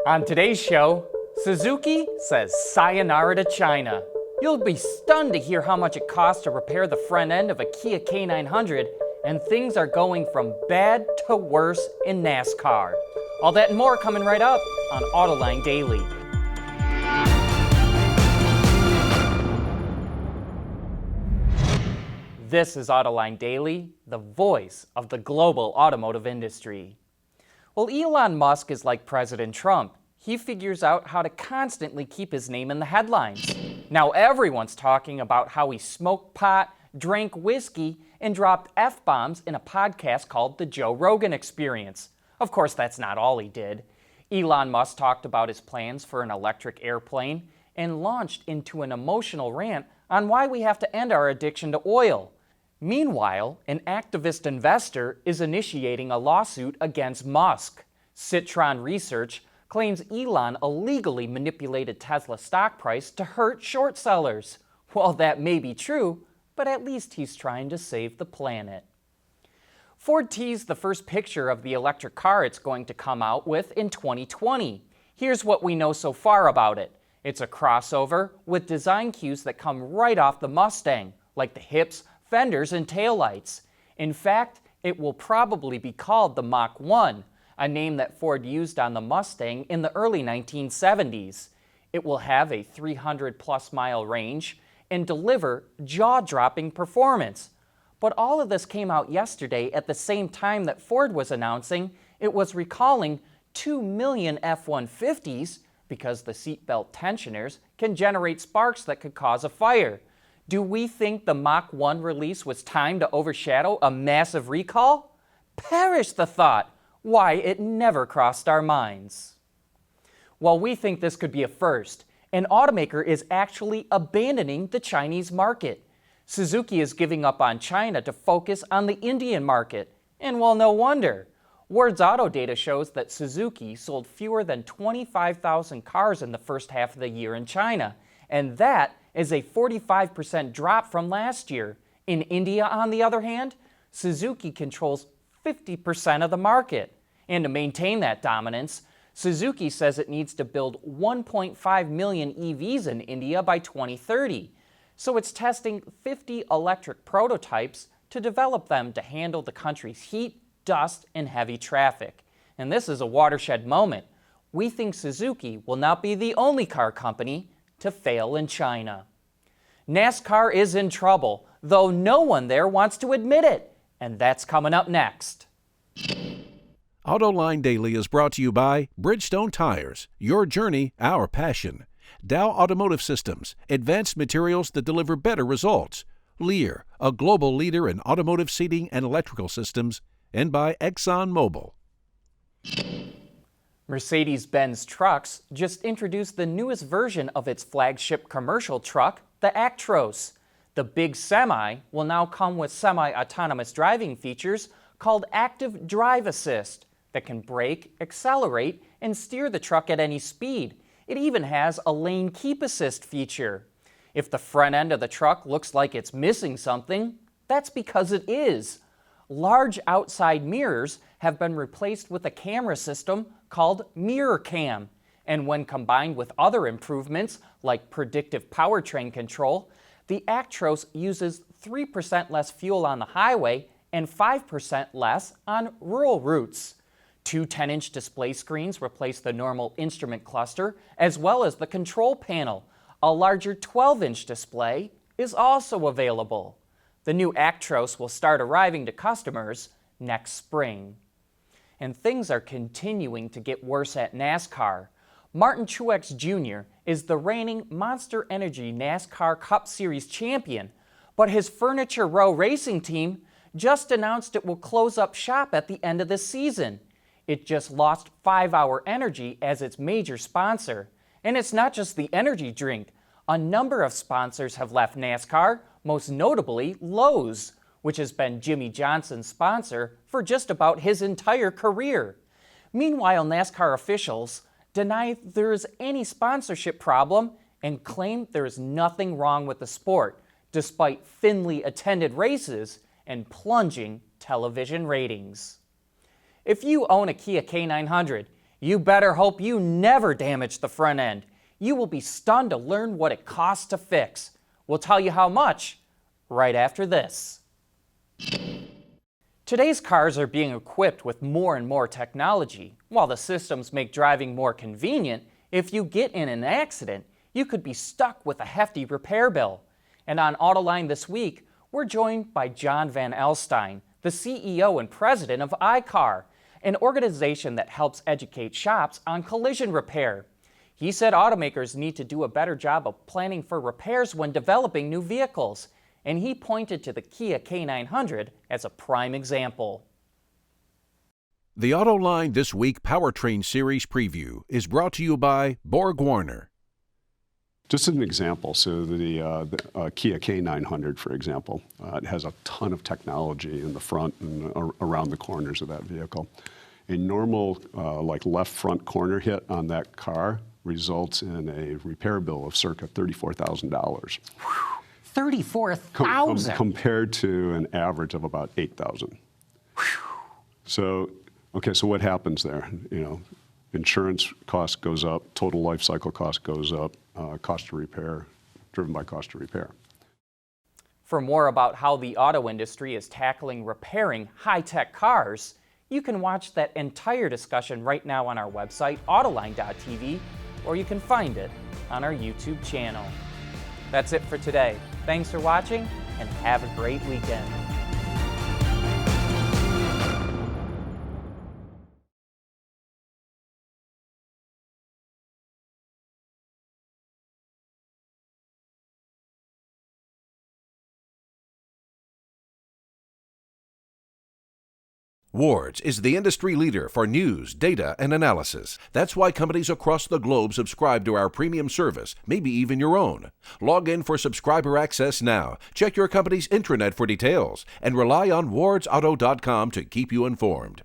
On today's show, Suzuki says sayonara to China. You'll be stunned to hear how much it costs to repair the front end of a Kia K900, and things are going from bad to worse in NASCAR. All that and more coming right up on Autoline Daily. This is Autoline Daily, the voice of the global automotive industry. Well, Elon Musk is like President Trump. He figures out how to constantly keep his name in the headlines. Now everyone's talking about how he smoked pot, drank whiskey, and dropped F-bombs in a podcast called The Joe Rogan Experience. Of course, that's not all he did. Elon Musk talked about his plans for an electric airplane and launched into an emotional rant on why we have to end our addiction to oil. Meanwhile, an activist investor is initiating a lawsuit against Musk. Citron Research claims Elon illegally manipulated Tesla's stock price to hurt short sellers. Well, that may be true, but at least he's trying to save the planet. Ford teased the first picture of the electric car it's going to come out with in 2020. Here's what we know so far about it. It's a crossover with design cues that come right off the Mustang, like the hips, fenders, and taillights. In fact, it will probably be called the Mach 1, a name that Ford used on the Mustang in the early 1970s. It will have a 300-plus mile range and deliver jaw-dropping performance. But all of this came out yesterday at the same time that Ford was announcing it was recalling 2 million F-150s because the seatbelt tensioners can generate sparks that could cause a fire. Do we think the Mach 1 release was timed to overshadow a massive recall? Perish the thought! Why, it never crossed our minds. Well, we think this could be a first. An automaker is actually abandoning the Chinese market. Suzuki is giving up on China to focus on the Indian market. And well, no wonder. Ward's Auto data shows that Suzuki sold fewer than 25,000 cars in the first half of the year in China. And that is a 45% drop from last year. In India, on the other hand, Suzuki controls 50% of the market. And to maintain that dominance, Suzuki says it needs to build 1.5 million EVs in India by 2030. So it's testing 50 electric prototypes to develop them to handle the country's heat, dust, and heavy traffic. And this is a watershed moment. We think Suzuki will not be the only car company to fail in China. NASCAR is in trouble, though no one there wants to admit it. And that's coming up next. Autoline Daily is brought to you by Bridgestone Tires, your journey, our passion. Dow Automotive Systems, advanced materials that deliver better results. Lear, a global leader in automotive seating and electrical systems. And by ExxonMobil. Mercedes-Benz Trucks just introduced the newest version of its flagship commercial truck, the Actros. The big semi will now come with semi-autonomous driving features called Active Drive Assist that can brake, accelerate, and steer the truck at any speed. It even has a lane keep assist feature. If the front end of the truck looks like it's missing something, that's because it is. Large outside mirrors have been replaced with a camera system called Mirror Cam, and when combined with other improvements like predictive powertrain control, the Actros uses 3% less fuel on the highway and 5% less on rural routes. Two 10-inch display screens replace the normal instrument cluster as well as the control panel. A larger 12-inch display is also available. The new Actros will start arriving to customers next spring. And things are continuing to get worse at NASCAR. Martin Truex Jr. is the reigning Monster Energy NASCAR Cup Series champion, but his Furniture Row racing team just announced it will close up shop at the end of the season. It just lost 5 Hour Energy as its major sponsor. And it's not just the energy drink. A number of sponsors have left NASCAR, most notably Lowe's, which has been Jimmy Johnson's sponsor for just about his entire career. Meanwhile, NASCAR officials deny there is any sponsorship problem and claim there is nothing wrong with the sport, despite thinly attended races and plunging television ratings. If you own a Kia K900, You better hope you never damage the front end. You will be stunned to learn what it costs to fix. We'll tell you how much right after this. Today's cars are being equipped with more and more technology. While the systems make driving more convenient, if you get in an accident, you could be stuck with a hefty repair bill. And on Autoline this week, we're joined by John Van Elstein, the CEO and president of iCar, an organization that helps educate shops on collision repair. He said automakers need to do a better job of planning for repairs when developing new vehicles, and he pointed to the Kia K900 as a prime example. The Autoline This Week Powertrain Series preview is brought to you by Borg-Warner. Just as an example, so the Kia K900, for example, it has a ton of technology in the front and around the corners of that vehicle. A normal, like left front corner hit on that car results in a repair bill of circa $34,000. $34,000? Compared to an average of about $8,000. So, okay, so what happens there? Insurance cost goes up, total life cycle cost goes up, cost to repair, driven by cost to repair. For more about how the auto industry is tackling repairing high-tech cars, you can watch that entire discussion right now on our website, Autoline.tv, or you can find it on our YouTube channel. That's it for today. Thanks for watching, and have a great weekend. Wards is the industry leader for news, data, and analysis. That's why companies across the globe subscribe to our premium service, maybe even your own. Log in for subscriber access now. Check your company's intranet for details, and rely on wardsauto.com to keep you informed.